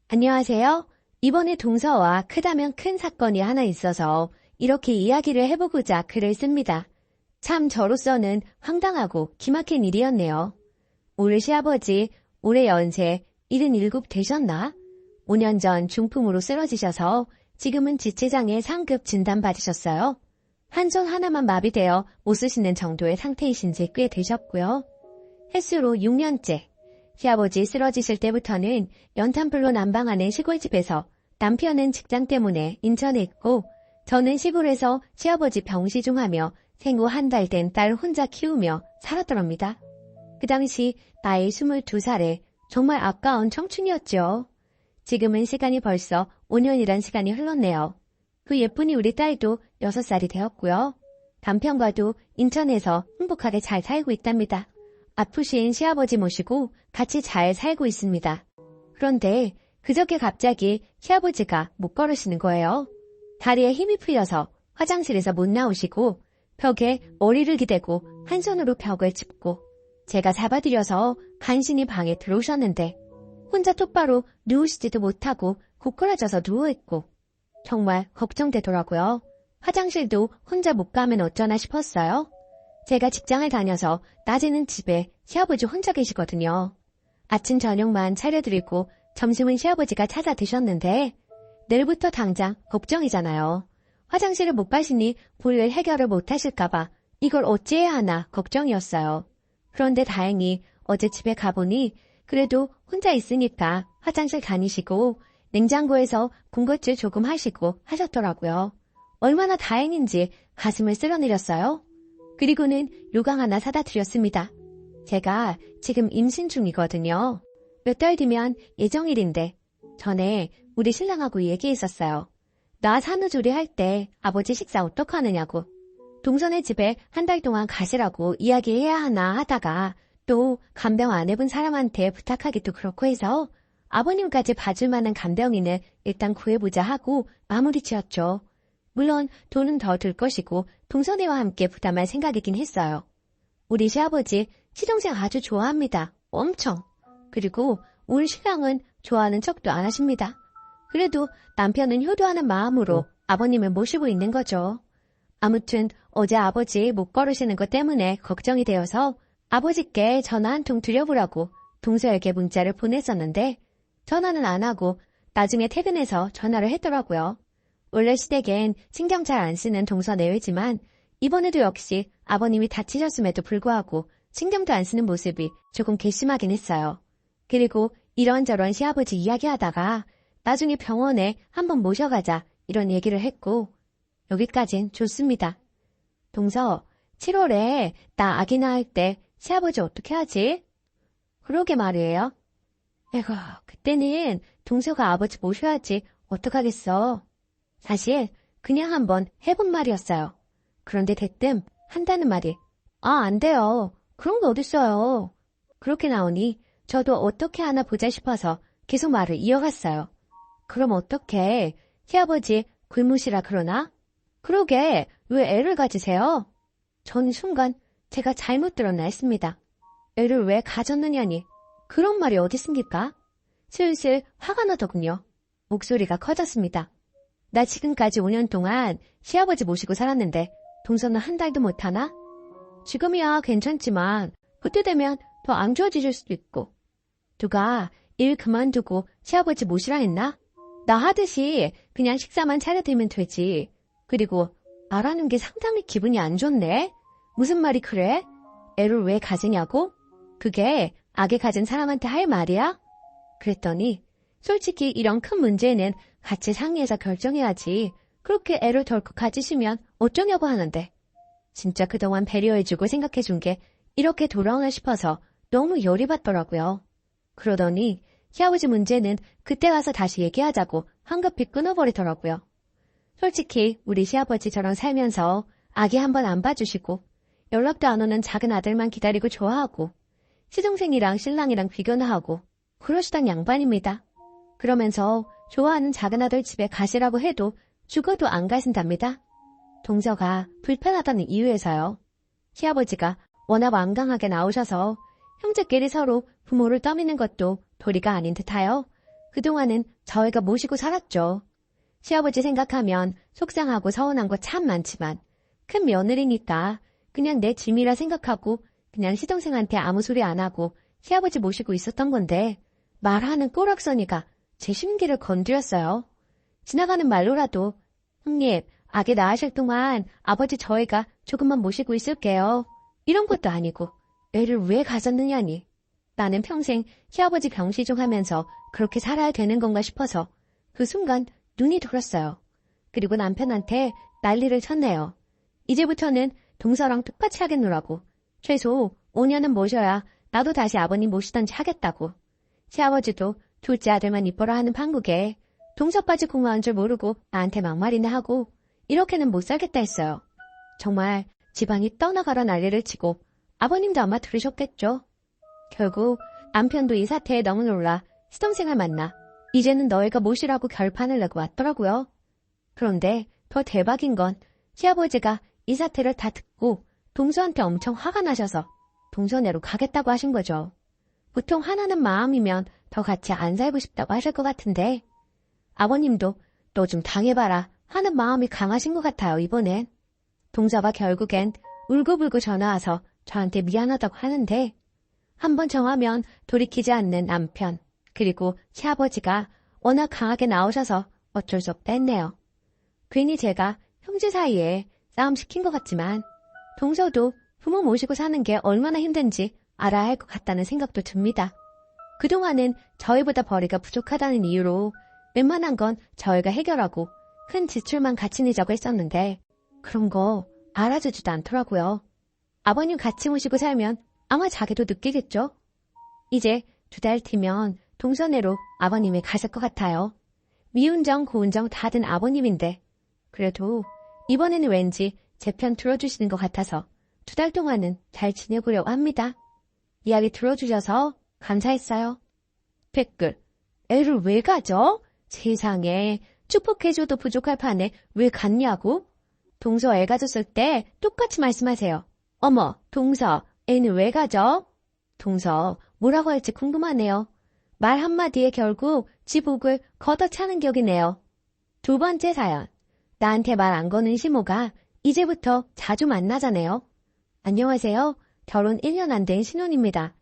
안녕하세요. 이번에 동서와 크다면 큰 사건이 하나 있어서 이렇게 이야기를 해보고자 글을 씁니다. 참 저로서는 황당하고 기막힌 일이었네요. 우리 시아버지 올해 연세 77 되셨나? 5년 전 중풍으로 쓰러지셔서 지금은 지체장애 상급 진단받으셨어요. 한 손 하나만 마비되어 못 쓰시는 정도의 상태이신 지 꽤 되셨고요. 횟수로 6년째. 시아버지 쓰러지실 때부터는 연탄불로 난방하는 시골집에서 남편은 직장 때문에 인천에 있고 저는 시골에서 시아버지 병시중하며 생후 한 달 된 딸 혼자 키우며 살았더랍니다. 그 당시 나이 22살에 정말 아까운 청춘이었죠. 지금은 시간이 벌써 5년이란 시간이 흘렀네요. 그 예쁜이 우리 딸도 6살이 되었고요. 남편과도 인천에서 행복하게 잘 살고 있답니다. 아프신 시아버지 모시고 같이 잘 살고 있습니다. 그런데 그저께 갑자기 시아버지가 못 걸으시는 거예요. 다리에 힘이 풀려서 화장실에서 못 나오시고 벽에 머리를 기대고 한 손으로 벽을 짚고 제가 잡아드려서 간신히 방에 들어오셨는데 혼자 똑바로 누우시지도 못하고 고꾸라져서 누워있고 정말 걱정되더라고요. 화장실도 혼자 못 가면 어쩌나 싶었어요. 제가 직장을 다녀서 낮에는 집에 시아버지 혼자 계시거든요. 아침 저녁만 차려드리고 점심은 시아버지가 찾아 드셨는데 내일부터 당장 걱정이잖아요. 화장실을 못 가시니 볼일 해결을 못 하실까봐 이걸 어찌해야 하나 걱정이었어요. 그런데 다행히 어제 집에 가보니 그래도 혼자 있으니까 화장실 다니시고 냉장고에서 군것질 조금 하시고 하셨더라고요. 얼마나 다행인지 가슴을 쓸어내렸어요. 그리고는 요강 하나 사다 드렸습니다. 제가 지금 임신 중이거든요. 몇 달 뒤면 예정일인데 전에 우리 신랑하고 얘기했었어요. 나 산후조리 할 때 아버지 식사 어떡하느냐고. 동선의 집에 한 달 동안 가시라고 이야기해야 하나 하다가 또 간병 안 해본 사람한테 부탁하기도 그렇고 해서 아버님까지 봐줄 만한 간병인을 일단 구해보자 하고 마무리 지었죠. 물론 돈은 더 들 것이고 동선애와 함께 부담할 생각이긴 했어요. 우리 시아버지 시동생 아주 좋아합니다. 엄청. 그리고 우리 신랑은 좋아하는 척도 안 하십니다. 그래도 남편은 효도하는 마음으로 아버님을 모시고 있는 거죠. 아무튼 어제 아버지 못 걸으시는 것 때문에 걱정이 되어서 아버지께 전화 한 통 드려보라고 동서에게 문자를 보냈었는데 전화는 안 하고 나중에 퇴근해서 전화를 했더라고요. 원래 시댁엔 신경 잘 안 쓰는 동서 내외지만 이번에도 역시 아버님이 다치셨음에도 불구하고 신경도 안 쓰는 모습이 조금 괘씸하긴 했어요. 그리고 이런저런 시아버지 이야기하다가 나중에 병원에 한번 모셔가자 이런 얘기를 했고 여기까진 좋습니다. 동서 7월에 나 아기 낳을 때 시아버지 어떻게 하지? 그러게 말이에요. 에고 그때는 동서가 아버지 모셔야지 어떡하겠어. 사실 그냥 한번 해본 말이었어요. 그런데 대뜸 한다는 말이 안 돼요. 그런 거 어딨어요. 그렇게 나오니 저도 어떻게 하나 보자 싶어서 계속 말을 이어갔어요. 그럼 어떡해. 시아버지 굶으시라 그러나? 그러게 왜 애를 가지세요? 전 순간 제가 잘못 들었나 했습니다. 애를 왜 가졌느냐니 그런 말이 어딨습니까? 슬슬 화가 나더군요. 목소리가 커졌습니다. 나 지금까지 5년 동안 시아버지 모시고 살았는데 동서는 한 달도 못하나? 지금이야 괜찮지만 그때 되면 더 안 좋아지실 수도 있고. 누가 일 그만두고 시아버지 모시라 했나? 나 하듯이 그냥 식사만 차려드리면 되지. 그리고 말하는 게 상당히 기분이 안 좋네. 무슨 말이 그래? 애를 왜 가지냐고? 그게 아기 가진 사람한테 할 말이야? 그랬더니 솔직히 이런 큰 문제는 같이 상의해서 결정해야지. 그렇게 애를 덜컥 가지시면 어쩌냐고 하는데. 진짜 그동안 배려해주고 생각해준 게 이렇게 돌아오나 싶어서 너무 열이 받더라고요. 그러더니 시아버지 문제는 그때 가서 다시 얘기하자고 황급히 끊어버리더라고요. 솔직히 우리 시아버지 저랑 살면서 아기 한 번 안 봐주시고 연락도 안 오는 작은 아들만 기다리고 좋아하고 시동생이랑 신랑이랑 비교나 하고 그러시던 양반입니다. 그러면서 좋아하는 작은 아들 집에 가시라고 해도 죽어도 안 가신답니다. 동서가 불편하다는 이유에서요. 시아버지가 워낙 완강하게 나오셔서 형제끼리 서로 부모를 떠미는 것도 도리가 아닌 듯하여 그동안은 저희가 모시고 살았죠. 시아버지 생각하면 속상하고 서운한 거 참 많지만 큰 며느리니까 그냥 내 짐이라 생각하고 그냥 시동생한테 아무 소리 안 하고 시아버지 모시고 있었던 건데 말하는 꼬락서니가 제 심기를 건드렸어요. 지나가는 말로라도 형님, 아기 낳으실 동안 아버지 저희가 조금만 모시고 있을게요. 이런 것도 아니고 애를 왜 가졌느냐니. 나는 평생 시아버지 병시종하면서 그렇게 살아야 되는 건가 싶어서 그 순간 눈이 돌았어요. 그리고 남편한테 난리를 쳤네요. 이제부터는 동서랑 똑같이 하겠노라고. 최소 5년은 모셔야 나도 다시 아버님 모시던지 하겠다고. 시아버지도 둘째 아들만 이뻐라 하는 판국에 동서빠지 공부한 줄 모르고 나한테 막말이나 하고 이렇게는 못 살겠다 했어요. 정말 집안이 떠나가라 난리를 치고 아버님도 아마 들으셨겠죠. 결국 남편도 이 사태에 너무 놀라 시동생을 만나 이제는 너희가 모시라고 결판을 내고 왔더라고요. 그런데 더 대박인 건 시아버지가 이 사태를 다 듣고 동서한테 엄청 화가 나셔서 동서네로 가겠다고 하신 거죠. 보통 하나는 마음이면 더 같이 안 살고 싶다고 하실 것 같은데 아버님도 너 좀 당해봐라 하는 마음이 강하신 것 같아요, 이번엔. 동서가 결국엔 울고불고 전화와서 저한테 미안하다고 하는데 한번 정하면 돌이키지 않는 남편 그리고 시아버지가 워낙 강하게 나오셔서 어쩔 수 없다 했네요. 괜히 제가 형제 사이에 싸움 시킨 것 같지만 동서도 부모 모시고 사는 게 얼마나 힘든지 알아야 할 것 같다는 생각도 듭니다. 그동안은 저희보다 벌이가 부족하다는 이유로 웬만한 건 저희가 해결하고 큰 지출만 같이 내자고 했었는데 그런 거 알아주지도 않더라고요. 아버님 같이 모시고 살면 아마 자기도 느끼겠죠? 이제 2달 뒤면 동서내로 아버님이 가실 것 같아요. 미운 정 고운 정 다 든 아버님인데 그래도 이번에는 왠지 제 편 들어주시는 것 같아서 2달 동안은 잘 지내보려고 합니다. 이야기 들어주셔서 감사했어요. 댓글, 애를 왜 가져? 세상에 축복해줘도 부족할 판에 왜 갔냐고? 동서 애 가졌을 때 똑같이 말씀하세요. 어머, 동서, 애는 왜 가져? 동서, 뭐라고 할지 궁금하네요. 말 한마디에 결국 지 복을 걷어차는 격이네요. 2번째 사연. 나한테 말 안 거는 시모가 이제부터 자주 만나자네요. 안녕하세요. 결혼 1년 안 된 신혼입니다.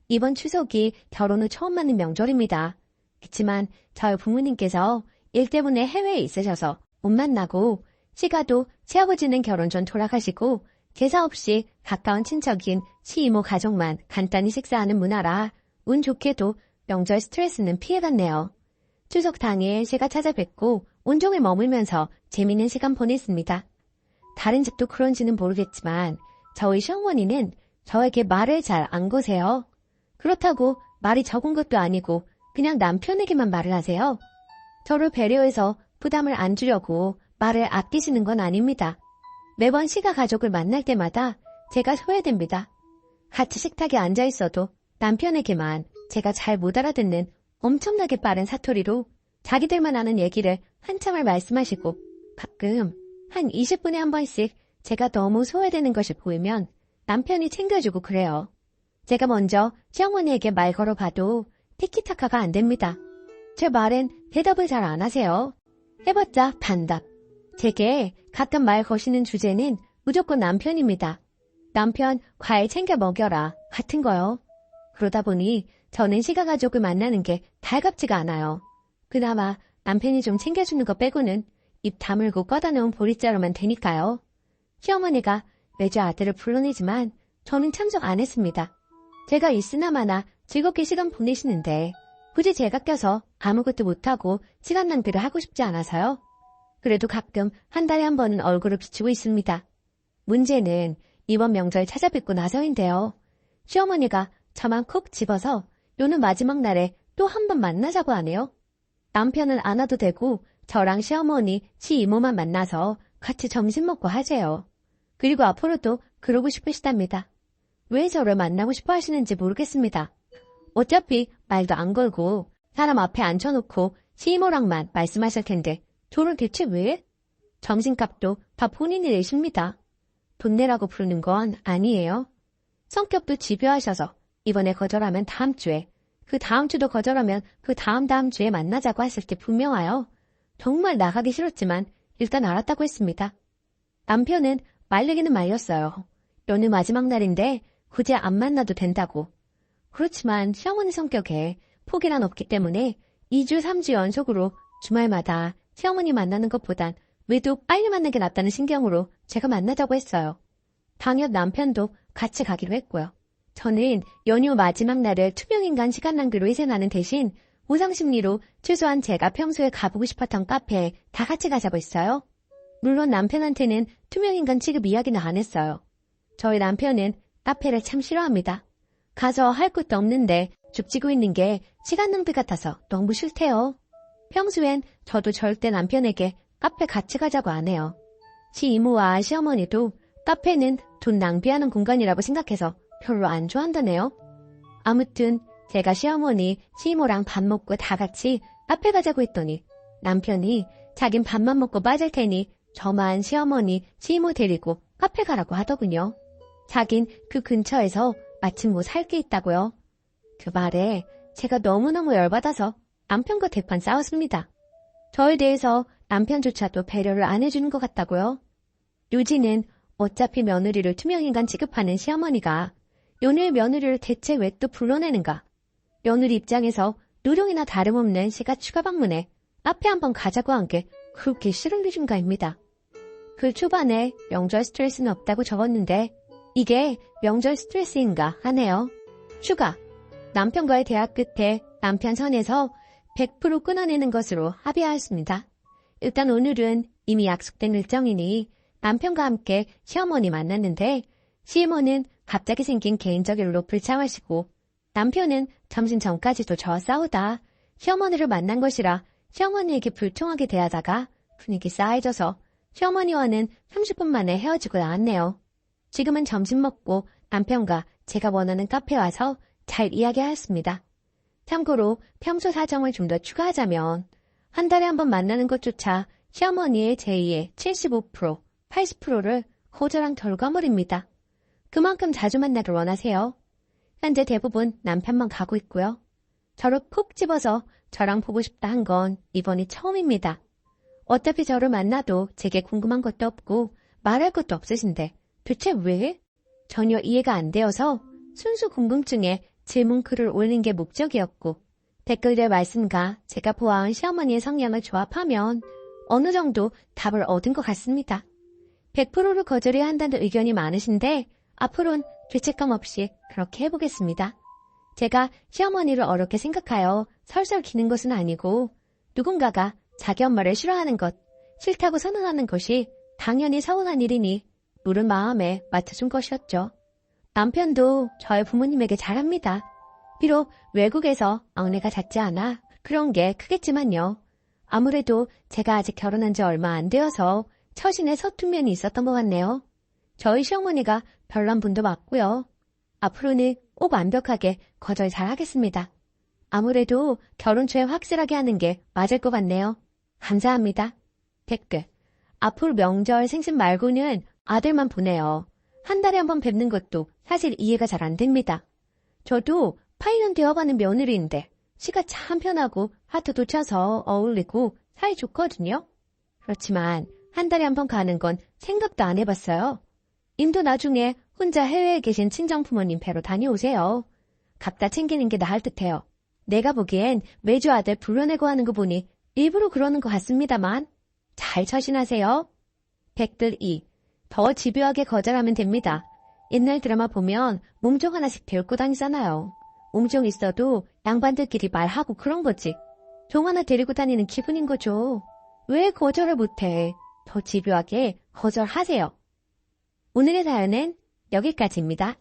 이번 추석이 결혼 후 처음 맞는 명절입니다. 그치만 저희 부모님께서 일 때문에 해외에 있으셔서 못 만나고 시가도 시아버지는 결혼 전 돌아가시고 제사 없이 가까운 친척인 시이모 가족만 간단히 식사하는 문화라 운 좋게도 명절 스트레스는 피해갔네요. 추석 당일 제가 찾아뵙고 온종일 머물면서 재미있는 시간 보냈습니다. 다른 집도 그런지는 모르겠지만 저희 시어머니는 저에게 말을 잘 안 거세요. 그렇다고 말이 적은 것도 아니고 그냥 남편에게만 말을 하세요. 저를 배려해서 부담을 안 주려고 말을 아끼시는 건 아닙니다. 매번 시가 가족을 만날 때마다 제가 소외됩니다. 같이 식탁에 앉아 있어도 남편에게만 제가 잘 못 알아듣는 엄청나게 빠른 사투리로 자기들만 아는 얘기를 한참을 말씀하시고 가끔 한 20분에 한 번씩 제가 너무 소외되는 것이 보이면 남편이 챙겨주고 그래요. 제가 먼저 시어머니에게 말 걸어봐도 티키타카가 안 됩니다. 제 말엔 대답을 잘 안 하세요. 해봤자 반답. 제게 가끔 말 거시는 주제는 무조건 남편입니다. 남편 과일 챙겨 먹여라 같은 거요. 그러다 보니 저는 시가 가족을 만나는 게 달갑지가 않아요. 그나마 남편이 좀 챙겨주는 거 빼고는 입 다물고 꺼다놓은 보릿자루만 되니까요. 시어머니가 매주 아들을 불러내지만 저는 참석 안 했습니다. 제가 있으나마나 즐겁게 시간 보내시는데 굳이 제가 껴서 아무것도 못하고 시간 낭비를 하고 싶지 않아서요. 그래도 가끔 한 달에 한 번은 얼굴을 비추고 있습니다. 문제는 이번 명절 찾아뵙고 나서인데요. 시어머니가 저만 콕 집어서 요는 마지막 날에 또 한 번 만나자고 하네요. 남편은 안 와도 되고 저랑 시어머니, 시이모만 만나서 같이 점심 먹고 하재요. 그리고 앞으로도 그러고 싶으시답니다. 왜 저를 만나고 싶어 하시는지 모르겠습니다. 어차피 말도 안 걸고 사람 앞에 앉혀놓고 시이모랑만 말씀하실 텐데 저를 대체 왜? 점심값도 다 본인이 내십니다. 돈 내라고 부르는 건 아니에요. 성격도 집요하셔서 이번에 거절하면 다음 주에 그 다음 주도 거절하면 그 다음 주에 만나자고 했을 때 분명하여 정말 나가기 싫었지만 일단 알았다고 했습니다. 남편은 말리기는 말렸어요. 오늘 마지막 날인데 굳이 안 만나도 된다고. 그렇지만 시어머니 성격에 포기란 없기 때문에 2주, 3주 연속으로 주말마다 시어머니 만나는 것보단 외도 빨리 만나는 게 낫다는 신경으로 제가 만나자고 했어요. 당연 남편도 같이 가기로 했고요. 저는 연휴 마지막 날을 투명인간 시간 낭비로 희생하는 대신 보상심리로 최소한 제가 평소에 가보고 싶었던 카페에 다 같이 가자고 했어요. 물론 남편한테는 투명인간 취급 이야기는 안 했어요. 저희 남편은 카페를 참 싫어합니다. 가서 할 것도 없는데 죽지고 있는 게 시간 낭비 같아서 너무 싫대요. 평소엔 저도 절대 남편에게 카페 같이 가자고 안 해요. 시이모와 시어머니도 카페는 돈 낭비하는 공간이라고 생각해서 별로 안 좋아한다네요. 아무튼 제가 시어머니, 시이모랑 밥 먹고 다 같이 카페 가자고 했더니 남편이 자긴 밥만 먹고 빠질 테니 저만 시어머니, 시이모 데리고 카페 가라고 하더군요. 자긴 그 근처에서 마침 뭐 살 게 있다고요. 그 말에 제가 너무너무 열받아서 남편과 대판 싸웠습니다. 저에 대해서 남편조차도 배려를 안 해주는 것 같다고요. 요지는 어차피 며느리를 투명인간 취급하는 시어머니가 연애의 며느리를 대체 왜 또 불러내는가. 며느리 입장에서 누룡이나 다름없는 시가 추가 방문에 카페 한번 가자고 한 게 그렇게 싫은 일인가입니다. 글 초반에 명절 스트레스는 없다고 적었는데 이게 명절 스트레스인가 하네요. 추가. 남편과의 대화 끝에 남편 선에서 100% 끊어내는 것으로 합의하였습니다. 일단 오늘은 이미 약속된 일정이니 남편과 함께 시어머니 만났는데 시어머니는 갑자기 생긴 개인적 일로 불창하시고 남편은 점심 전까지도 저와 싸우다 시어머니를 만난 것이라 시어머니에게 불통하게 대하다가 분위기 싸해져서 시어머니와는 30분 만에 헤어지고 나왔네요. 지금은 점심 먹고 남편과 제가 원하는 카페에 와서 잘 이야기하였습니다. 참고로 평소 사정을 좀 더 추가하자면 한 달에 한 번 만나는 것조차 시어머니의 제의의 75%, 80%를 거절한 결과물입니다. 그만큼 자주 만나길 원하세요. 현재 대부분 남편만 가고 있고요. 저를 콕 집어서 저랑 보고 싶다 한 건 이번이 처음입니다. 어차피 저를 만나도 제게 궁금한 것도 없고 말할 것도 없으신데 대체 왜? 전혀 이해가 안 되어서 순수 궁금증에 질문글을 올린 게 목적이었고 댓글의 말씀과 제가 보아온 시어머니의 성향을 조합하면 어느 정도 답을 얻은 것 같습니다. 100%를 거절해야 한다는 의견이 많으신데 앞으로는 죄책감 없이 그렇게 해보겠습니다. 제가 시어머니를 어렵게 생각하여 설설 기는 것은 아니고 누군가가 자기 엄마를 싫어하는 것, 싫다고 선언하는 것이 당연히 서운한 일이니 누른 마음에 맞춰준 것이었죠. 남편도 저희 부모님에게 잘합니다. 비록 외국에서 막내가 잦지 않아 그런 게 크겠지만요. 아무래도 제가 아직 결혼한 지 얼마 안 되어서 처신에 서툰 면이 있었던 것 같네요. 저희 시어머니가 별난 분도 맞고요. 앞으로는 꼭 완벽하게 거절 잘하겠습니다. 아무래도 결혼 초에 확실하게 하는 게 맞을 것 같네요. 감사합니다. 댓글. 앞으로 명절 생신 말고는 아들만 보내요. 한 달에 한 번 뵙는 것도 사실 이해가 잘 안 됩니다. 저도 8년 되어가는 며느리인데 시가 참 편하고 하트도 차서 어울리고 사이 좋거든요. 그렇지만 한 달에 한 번 가는 건 생각도 안 해봤어요. 님도 나중에 혼자 해외에 계신 친정부모님 뵈러 다녀오세요. 각자 챙기는 게 나을 듯해요. 내가 보기엔 매주 아들 불러내고 하는 거 보니 일부러 그러는 것 같습니다만 잘 처신하세요. 댓글 2. 더 집요하게 거절하면 됩니다. 옛날 드라마 보면 몸종 하나씩 데리고 다니잖아요. 몸종 있어도 양반들끼리 말하고 그런 거지. 종 하나 데리고 다니는 기분인 거죠. 왜 거절을 못해? 더 집요하게 거절하세요. 오늘의 사연은 여기까지입니다.